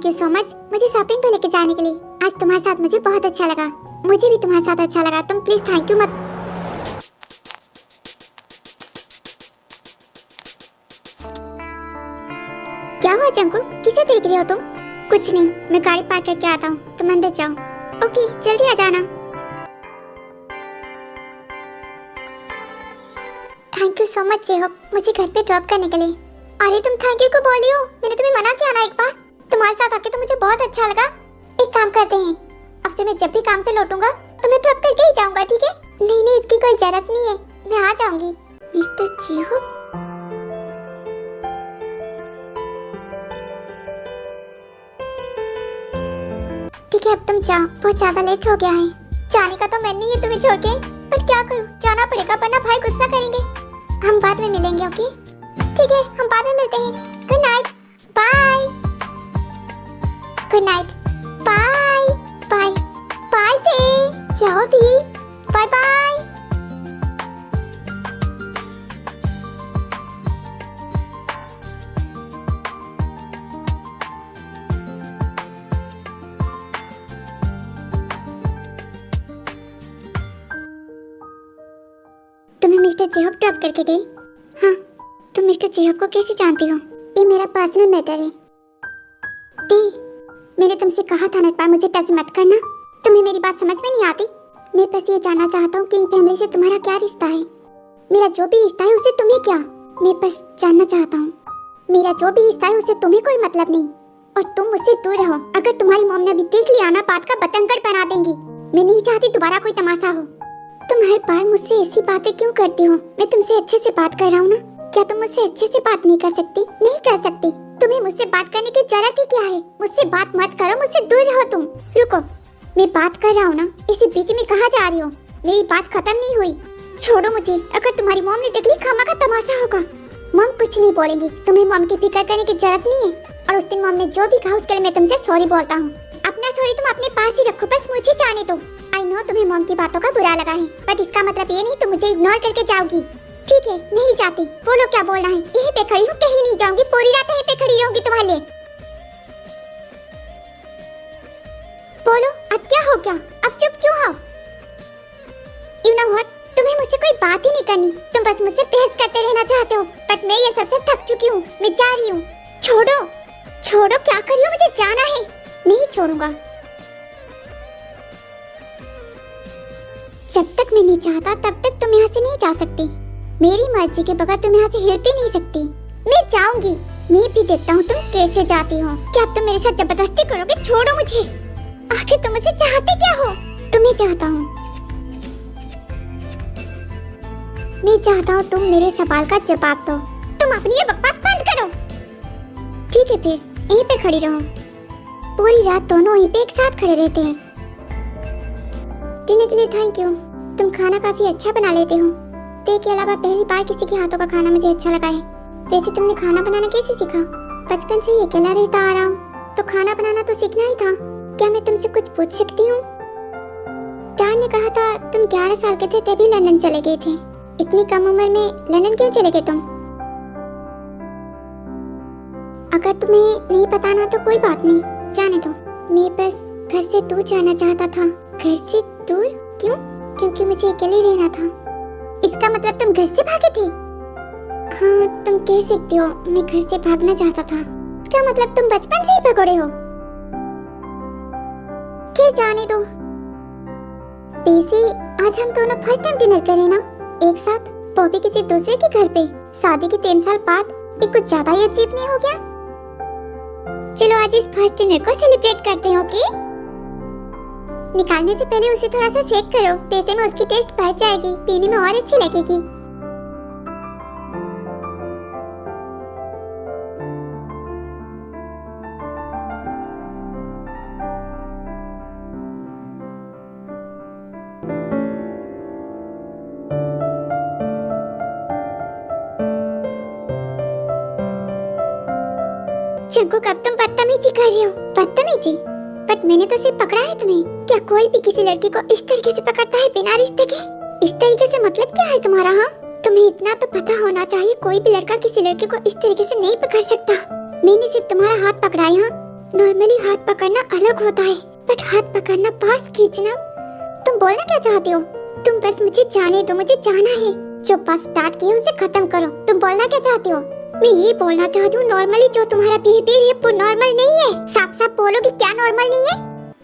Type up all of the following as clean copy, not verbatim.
Thank you so much मुझे shopping पे लेके जाने के लिए। आज तुम्हारे साथ मुझे बहुत अच्छा लगा। मुझे भी तुम्हारे साथ अच्छा लगा। तुम प्लीज थैंक यू मत। क्या हुआ जंकू, किसे देख रहे हो तुम? कुछ नहीं, मैं गाड़ी पार्क करके आता हूँ, तुम अंदर जाओ। ओके, जल्दी आ जाना। थैंक यू सो मच जेहोप मुझे घर पे ड्रॉप करने के लिए। अरे तुम थैंक यू को बोली हो? मैंने तुम्हें मना किया ना एक बार। तुम्हारे साथ आके तो मुझे बहुत अच्छा लगा। एक काम करते हैं, अब से मैं जब भी काम से लौटूंगा तुम्हें ड्रॉप करके ही जाऊंगा, ठीक है? नहीं, इसकी कोई जरूरत नहीं है, मैं आ जाऊंगी। मिस्टर जेहोप, ठीक है अब तुम जाओ, बहुत ज्यादा लेट हो गया है। जाने का तो मैं नहीं है तुम्हें छोड़ के, पर क्या करूं, जाना पड़ेगा वरना भाई गुस्सा करेंगे। हम बाद में मिलेंगे, ओके? ठीक है, हम बाद में मिलते हैं। Good night, bye. Good night, bye bye bye जी, जाओ भी, बाय बाय। तुम्हें मिस्टर जेहोप ड्रॉप करके गई? हाँ, तुम मिस्टर जेहोप को कैसे जानती हो? ये मेरा पर्सनल मैटर है। टी, मैंने तुमसे कहा था ना एक बार मुझे टच मत करना। तुम्हें मेरी बात समझ में नहीं आती? मैं बस ये जानना चाहता हूँ किंग फैमिली से तुम्हारा क्या रिश्ता है? मेरा जो भी रिश्ता है उसे तुम्हें क्या? मैं बस जानना चाहता हूँ। मेरा जो भी रिश्ता है उसे तुम्हें कोई मतलब नहीं, और तुम मुझसे दूर रहो। अगर तुम्हारी मॉम ने अभी देख लिया ना, बात का बतंगड़ बना देंगी। मैं नहीं चाहती दोबारा कोई तमाशा हो। तुम हर बार मुझसे ऐसी बातें क्यों करती हो? मैं तुमसे अच्छे से बात कर रहा हूँ ना, क्या तुम मुझसे अच्छे से बात नहीं कर सकती? नहीं कर सकती? तुम्हें मुझसे बात करने की जरूरत ही क्या है? मुझसे बात मत करो, मुझसे दूर रहो तुम। रुको, मैं बात कर रहा हूँ ना, इसी बीच में कहाँ जा रही हो? मेरी बात खत्म नहीं हुई। छोड़ो मुझे, अगर तुम्हारी मॉम ने देख ली खामा का तमाशा होगा। मॉम कुछ नहीं बोलेंगी, तुम्हें मॉम की फिक्र करने की जरूरत नहीं है। और उस दिन मॉम ने जो भी कहा उसके लिए मैं तुमसे सॉरी बोलता हूँ। अपना सॉरी तुम अपने पास ही रखो, बस मुझे जाने दो। आई नो तुम्हें मॉम की बातों का बुरा लगा है, बट इसका मतलब ये नहीं तुम मुझे इग्नोर करके जाओगी। ठीक है, नहीं जाती। बोलो क्या बोलना है? यहीं पे खड़ी हूँ, कहीं नहीं जाऊंगी। पूरी रात यहीं पे खड़ी रहूंगी तुम्हारे लिए। बोलो अब क्या हो गया? अब चुप क्यों हो? यू नो व्हाट, तुम्हें मुझसे कोई बात ही नहीं करनी। तुम बस मुझसे बहस करते रहना चाहते हो, बट मैं ये सबसे थक चुकी हूँ। मैं जा रही हूँ। छोड़ो छोड़ो, क्या कर रही हो? मुझे जाना है। नहीं छोड़ूंगा। जब तक मैं नहीं चाहता तब तक तुम यहाँ से नहीं जा सकती। मेरी मर्जी के बगैर तुम यहाँ से हिल भी नहीं सकती। मैं जाऊंगी। मैं भी देखता हूँ तुम कैसे जाती हो। क्या तुम मेरे साथ जबरदस्ती करोगे? छोड़ो मुझे। आखिर तुम मुझसे चाहते क्या हो? तुम्हें चाहता हूँ। मैं चाहता हूँ तुम मेरे सवाल का जवाब दो। तुम अपनी ये बकवास बंद करो। ठीक है, फिर यहीं पे खड़ी रहो। पूरी रात दोनों यहीं पे एक साथ खड़े रहते हैं। डिनर के लिए थैंक यू। तुम खाना काफी अच्छा बना लेते हो। ते के अलावा पहली बार किसी के हाथों का खाना मुझे अच्छा लगा है। वैसे तुमने खाना बनाना कैसे सीखा? बचपन से ही अकेला रहता आ रहा हूँ, तो खाना बनाना तो सीखना ही था। क्या मैं तुमसे कुछ पूछ सकती हूँ? डैड ने कहा था तुम 11 साल के थे तभी लंदन चले गए थे। इतनी कम उम्र में लंदन क्यों चले गए तुम? अगर तुम्हें नहीं पता ना तो कोई बात नहीं, जाने दो। मैं बस घर से दूर जाना चाहता था। घर से दूर क्यों? क्योंकि मुझे अकेले रहना था। इसका मतलब तुम घर से भागे थे? हाँ, तुम कह सकती हो मैं घर से भागना चाहता था। इसका मतलब तुम बचपन से ही भगोड़े हो। क्या जाने दो। वैसे आज हम दोनों फर्स्ट टाइम डिनर करें ना एक साथ, वो भी किसी दूसरे के घर पे। शादी के 3 साल बाद ये कुछ ज्यादा ही अजीब नहीं हो गया? चलो आज इस फर्स्ट डिनर को सेलिब्रेट करते हैं, ओके? निकालने से पहले उसे थोड़ा सा सेक करो, वैसे में उसकी टेस्ट बढ़ जाएगी, पीने में और अच्छी लगेगी। चंकू, कब तुम बदतमीजी कर रही हो? बदतमीजी? बट मैंने तो सिर्फ पकड़ा है तुम्हें। क्या कोई भी किसी लड़की को इस तरीके से पकड़ता है बिना रिश्ते के? इस तरीके से मतलब क्या है तुम्हारा? हाँ, तुम्हें इतना तो पता होना चाहिए कोई भी लड़का किसी लड़की को इस तरीके से नहीं पकड़ सकता। मैंने सिर्फ तुम्हारा हाथ पकड़ा है। हाँ, नॉर्मली हाथ पकड़ना अलग होता है, बट हाथ पकड़ना, पास खींचना। तुम बोलना क्या चाहते हो? तुम बस मुझे जाने दो, मुझे जाना है। जो बस स्टार्ट किया उसे खत्म करो। तुम बोलना क्या चाहते हो? मैं ये बोलना चाहती हूँ, नॉर्मली जो तुम्हारा बिहेवियर है वो नॉर्मल नहीं है। साफ साफ बोलो कि क्या नॉर्मल नहीं है।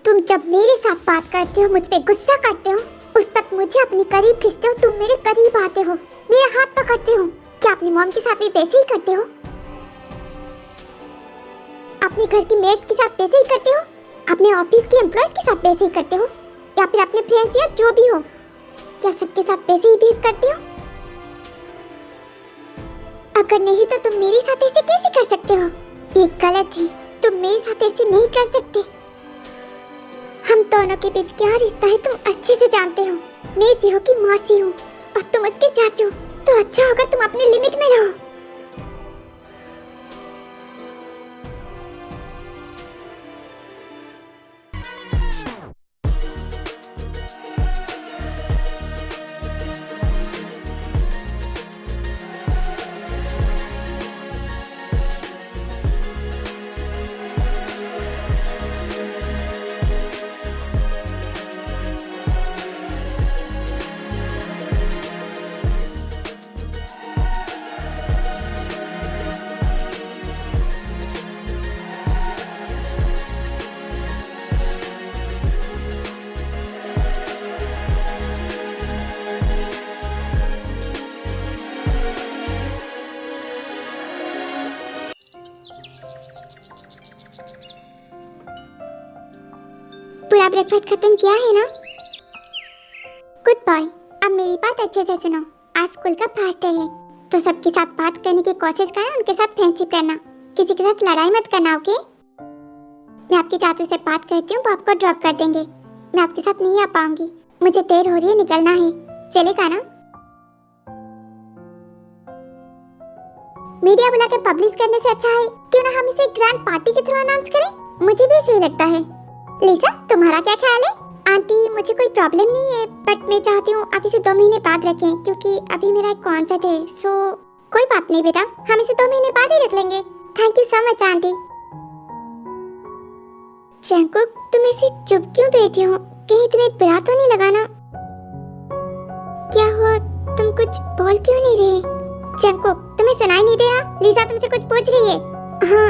तुम जब मेरे साथ बात करते हो, मुझ पे गुस्सा करते हो, उस वक्त मुझे अपने करीब खींचते हो, तुम मेरे करीब आते हो, मेरा हाथ पकड़ते हो। क्या अपनी मॉम के साथ भी वैसे ही करते हो? अपने घर की मेट्स के साथ वैसे ही करते हो? अपने ऑफिस के एम्प्लॉयज के साथ वैसे ही करते हो? या फिर अपने फ्रेंड्स या जो भी हो, क्या सबके साथ वैसे ही बिहेव करते हो? अगर नहीं तो तुम मेरे साथ ऐसे कैसे कर सकते हो? ये गलत है, तुम मेरे साथ ऐसे नहीं कर सकते। हम दोनों के बीच क्या रिश्ता है तुम अच्छे से जानते हो। मैं जिहो की मौसी हूँ और तुम उसके चाचू, तो अच्छा होगा तुम अपने लिमिट में रहो। पूरा ब्रेकफास्ट खत्म किया है ना? Good boy. अब मेरी बात अच्छे से सुनो। आज स्कूल का फर्स्ट डे है, तो सबके साथ बात करने की कोशिश करना, उनके साथ फ्रेंडशिप करना, किसी के साथ लड़ाई मत करना, ओके? मैं आपके चाचू से बात करती हूँ, वो आपको ड्रॉप कर देंगे। मैं आपके साथ नहीं आ पाऊंगी, मुझे देर हो रही है, निकलना है। चलेगा ना? मीडिया बुला के पब्लिश करने से अच्छा है क्यों ना हम इसे ग्रैंड पार्टी के थ्रू अनाउंस करें। मुझे भी सही लगता है। लिसा, तुम्हारा क्या ख्याल है? आंटी, मुझे कोई प्रॉब्लम नहीं है, बट मैं चाहती हूँ आप इसे 2 महीने बाद रखें, क्योंकि अभी मेरा एक कॉन्सर्ट है। सो कोई बात नहीं बेटा, हम इसे 2 महीने बाद ही रख लेंगे। Thank you so much aunty. Jungkook, तुम ऐसे चुप क्यों बैठी हो? कहीं तुम्हें बुरा तो नहीं लगा ना? क्या हुआ, तुम कुछ बोल क्यों नहीं रहे? जंकुक, तुम्हें सुनाई नहीं दे रहा? लिसा तुमसे कुछ पूछ रही है। हाँ,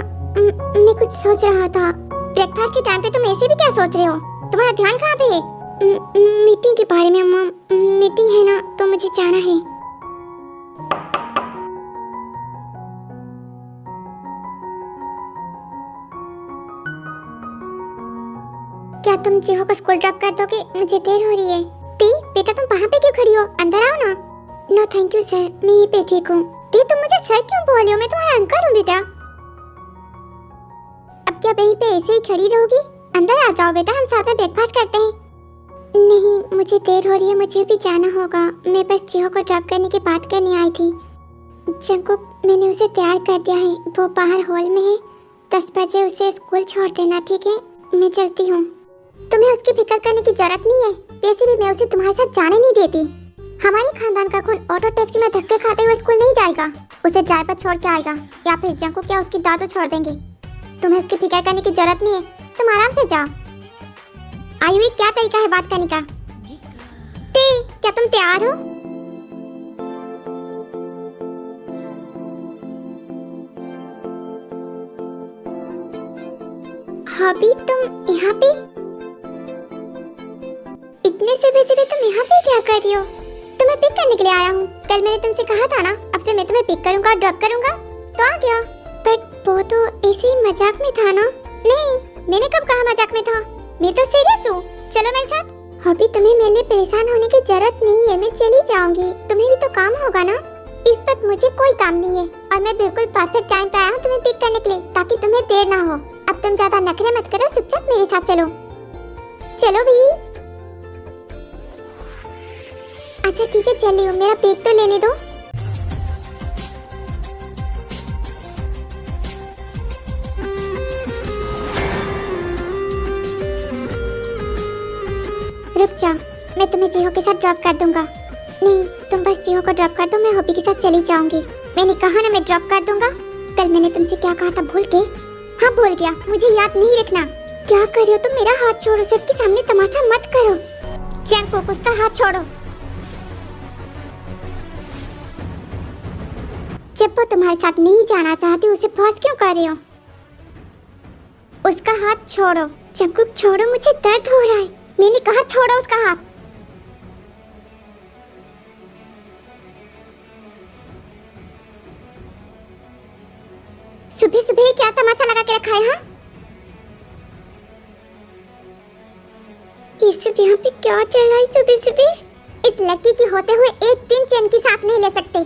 मैं कुछ सोच रहा था। ब्रेकफास्ट के टाइम पे तुम ऐसे भी क्या सोच रहे हो? तुम्हारा ध्यान कहाँ पे है? मीटिंग के बारे में मॉम। मीटिंग है ना, तो मुझे जाना है। क्या तुम जिहो को स्कूल ड्रॉप कर दोगे? मुझे देर हो रही है। ती, बेटा तुम वहाँ पे क्यों खड़ी हो? अंदर आओ ना। नो थैंक यू सर, मैं यहीं पे ठीक हूँ। ती, तुम मुझे सर क्यों बोल रही हो? मैं तुम्हारा अंकल हूँ बेटा। अब क्या वहीं पे ऐसे ही खड़ी रहोगी? अंदर आ जाओ बेटा, हम साथ में ब्रेकफास्ट करते हैं। नहीं, मुझे देर हो रही है, मुझे भी जाना होगा। मैं बस जिहो को ड्रॉप करने की बात करने आई थी। जंकुक, मैंने उसे तैयार कर दिया है, वो बाहर हॉल में है। 10 बजे उसे स्कूल छोड़ देना, ठीक है? मैं चलती हूँ। तुम्हें उसकी फिक्र करने की जरूरत नहीं है। वैसे भी मैं उसे तुम्हारे साथ जाने नहीं देती। हमारे खानदान का खून ऑटो टैक्सी में धक्के खाते हुए स्कूल नहीं जाएगा। उसे ड्राइवर छोड़ के आएगा, या फिर जंकुक क्या उसकी दादू छोड़ देंगे। तुम्हें उसकी फिक्र करने की जरूरत नहीं है, तुम आराम से जाओ। आयुई, क्या तरीका है बात करने का? ते, क्या तुम तैयार हो? हॉबी, तुम यहाँ पे? इतने सुबह तुम यहाँ पे क्या कर रही हो? तुम्हें पिक करने के लिए आया हूँ। कल मैंने तुमसे कहा था ना, अब से मैं तुम्हें पिक करूँगा, ड्रॉप करूँगा, तो आ गया। बट वो तो ऐसे ही मजाक में था ना? नहीं, मैंने कब कहा मजाक में था? मैं तो सीरियस हूँ। चलो मेरे साथ। हॉबी, तुम्हें मेरे लिए परेशान होने की जरूरत नहीं है, मैं चली जाऊंगी। तुम्हें भी तो काम होगा ना? इस वक्त मुझे कोई काम नहीं है और मैं बिल्कुल परफेक्ट टाइम पे आया हूँ तुम्हें पिक करने के लिए, ताकि तुम्हें देर ना हो। अब तुम ज्यादा नखरे मत करो, चुपचाप मेरे साथ चलो। चलो भी। अच्छा ठीक है, चल रही हूँ, मेरा बैग तो लेने दो। रुक जा, मैं तुम्हें जिहो के साथ ड्रॉप कर दूंगा। नहीं, तुम बस जिहो को ड्रॉप कर दो, मैं हॉबी के साथ चली जाऊंगी। मैंने कहा ना, मैं ड्रॉप कर दूंगा। कल मैंने तुमसे क्या कहा था भूल के? हाँ भूल गया, मुझे याद नहीं रखना। क्या कर रहे हो तुम? मेरा हाथ छोड़ो, सबके सामने तमाशा मत करो। जंगकुक उसका हाथ छोड़ो। जब वो तुम्हारे साथ नहीं जाना चाहती उसे फोर्स क्यों कर रहे हो? उसका हाथ छोड़ो। जंगकुक छोड़ो, मुझे दर्द हो रहा है। मैंने कहा छोड़ो उसका हाथ। सुबह सुबह क्या तमाशा लगा के रखा है? हाँ, ये सब यहाँ पे क्या चल रहा है सुबह सुबह? इस लड़की की होते हुए एक दिन चैन की सांस नहीं ले सकते।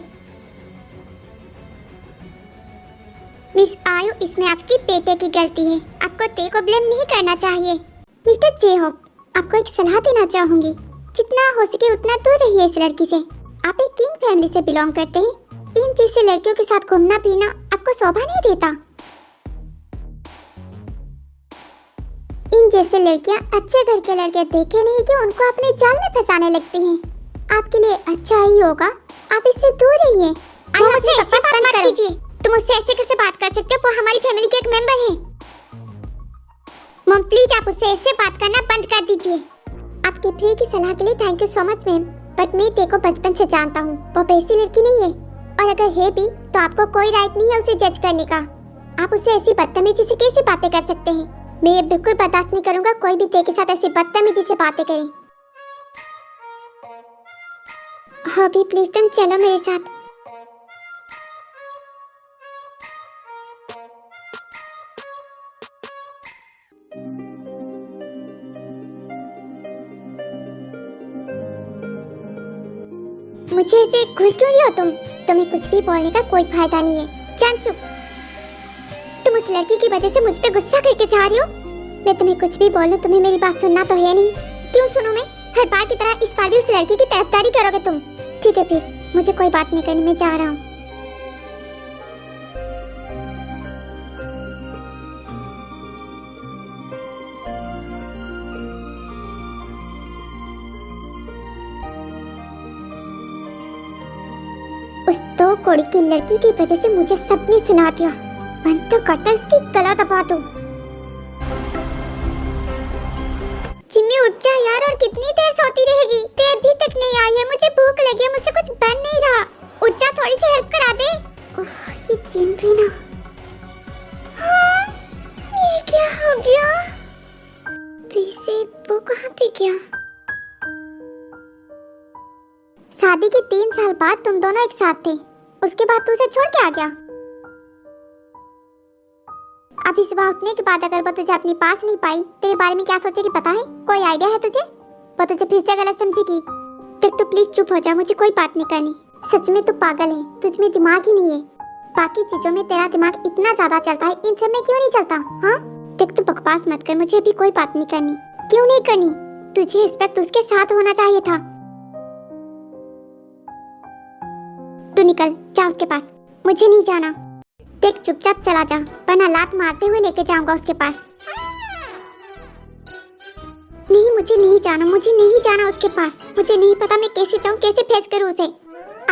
मिस आयु, इसमें आपकी बेटे की गलती है। आपको ते को ब्लेम नहीं करना चाहिए। मिस्टर जेहोप, आपको एक सलाह देना चाहूंगी। जितना हो सके उतना दूर रहिए इस लड़की से। आप एक किंग फैमिली से बिलोंग करते हैं। इन जैसे लड़कियों के साथ घूमना फिरना आपको शोभा नहीं देता। इन जैसे लड़कियां अच्छे घर के लड़के देखे नहीं कि उनको अपने जाल में फंसाने लगती हैं। आपके लिए अच्छा ही होगा आप इससे दूर रहिए। मुझसे ऐसे बात मत कीजिए। तुम उससे ऐसे कैसे बात कर सकते हो? वो हमारी फैमिली के एक मेंबर है। मॉम प्लीज आप उससे ऐसे बात करना बंद कर दीजिए। आपके प्रिय की सलाह के लिए thank you so much ma'am, but मैं देखो बचपन से जानता हूँ वो वैसी लड़की नहीं है, और अगर है भी तो आपको कोई राइट नहीं है उसे जज करने का। आप उससे ऐसी बदतमीजी से कैसे बातें कर सकते हैं? मैं ये बिल्कुल बर्दाश्त नहीं करूंगा कोई भी ते के साथ ऐसी बदतमीजी से बातें करे। हॉबी प्लीज तुम चलो मेरे साथ। मुझे ऐसे घूर क्यों रही हो तुम? तुम्हें कुछ भी बोलने का कोई फायदा नहीं है। चांसुक, तुम उस लड़की की वजह से मुझ पे गुस्सा करके जा रही हो? मैं तुम्हें कुछ भी बोलूं तुम्हें मेरी बात सुनना तो है नहीं। क्यों सुनूं मैं? हर बार की तरह इस बार भी उस लड़की की तरफदारी करोगे तुम? ठीक है फिर, मुझे कोई बात नहीं करनी, मैं जा रहा हूँ। उस दो कोड़ी की लड़की की वजह से मुझे सपने सुना दिया। मन तो करता है उसकी गला दबा दूं। जिम्मी उठ जा यार, और कितनी देर सोती रहेगी? ते अभी तक नहीं आई है, मुझे भूख लगी है, मुझसे कुछ बन नहीं रहा। उठ जा, थोड़ी सी हेल्प करा दे। उफ, ये जिम भी ना। हाँ, ये क्या हो गया? वैसे वो कहाँ पे गया? शादी के 3 साल बाद तुम दोनों एक साथ थे, उसके बाद तू उसे छोड़ के आ गया। अभी सुबह उठने के बाद अगर वो तुझे अपने पास नहीं पाई, तेरे बारे में क्या सोचेगी पता है? कोई आइडिया है तुझे? वो तुझे फिर से गलत समझेगी। देख तो प्लीज चुप हो जा, मुझे कोई बात नहीं करनी। सच में तू पागल है, तुझ में दिमाग ही नहीं है। बाकी चीजों में तेरा दिमाग इतना ज्यादा चलता है, इन सब में क्यों नहीं चलता? हाँ देख तू बकवास मत कर, मुझे अभी कोई बात नहीं करनी। क्यों नहीं करनी? तुझे इस वक्त उसके साथ होना चाहिए था। तू निकल जा उसके पास, मुझे नहीं जाना। देख चुपचाप चला जा, वरना लात मारते हुए लेके जाऊंगा उसके पास। नहीं मुझे नहीं जाना, मुझे नहीं जाना उसके पास। मुझे नहीं पता मैं कैसे जाऊं, कैसे फेस करूं उसे।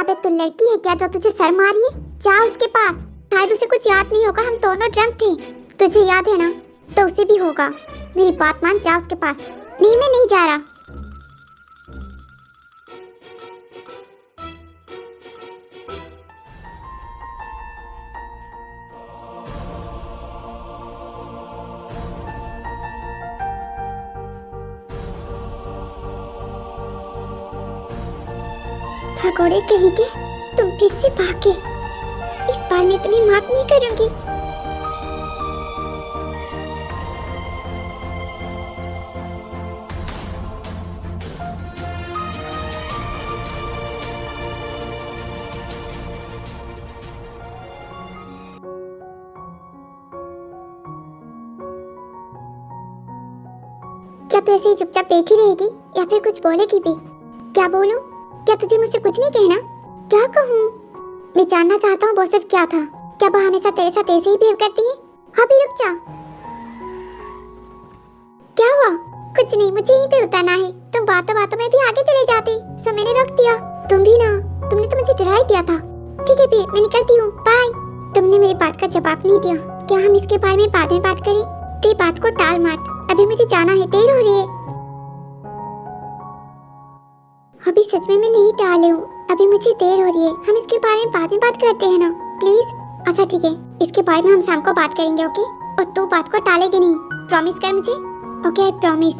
अबे तू लड़की है क्या जो तुझे शर्म आ रही है? जा उसके पास। शायद उसे कुछ याद नहीं होगा, हम दोनों ड्रंक थे। तुझे याद है ना? तो उसे भी होगा। मेरी बात मान, जा उसके पास। नहीं मैं नहीं जा रहा। भगोड़े कहीं के, तुम फिर से भागे। इस बार मैं तुम्हें माफ नहीं करूंगी। क्या तू ऐसे ही चुपचाप देख ही रहेगी या फिर कुछ बोलेगी भी? क्या बोलूं? क्या तुझे मुझसे कुछ नहीं कहना? क्या कहूँ? मैं जानना चाहता हूँ वो सब क्या था। क्या वो हमेशा तेरे साथ ऐसे ही बिहेव करती है? हाँ भी रुक जा। क्या हुआ? कुछ नहीं, मुझे यहीं पे उतरना है। तुम बातों बातों में भी आगे चले जाते, सो मैंने रोक दिया। तुम भी ना, तुमने तो मुझे डरा ही दिया था। ठीक है फिर मैं निकलती हूँ, बाय। तुमने मेरी बात का जवाब नहीं दिया। क्या हम इसके बारे में बाद में बात करें? दी बात को टाल मत, अभी मुझे जाना है, देर हो रही है। अभी सच में मैं नहीं टाले हूँ, अभी मुझे देर हो रही है, हम इसके बारे में बाद में बात करते हैं ना प्लीज। अच्छा ठीक है, इसके बारे में हम शाम को बात करेंगे, ओके? और तू बात को टालेगी नहीं, प्रॉमिस कर मुझे। Okay I promise.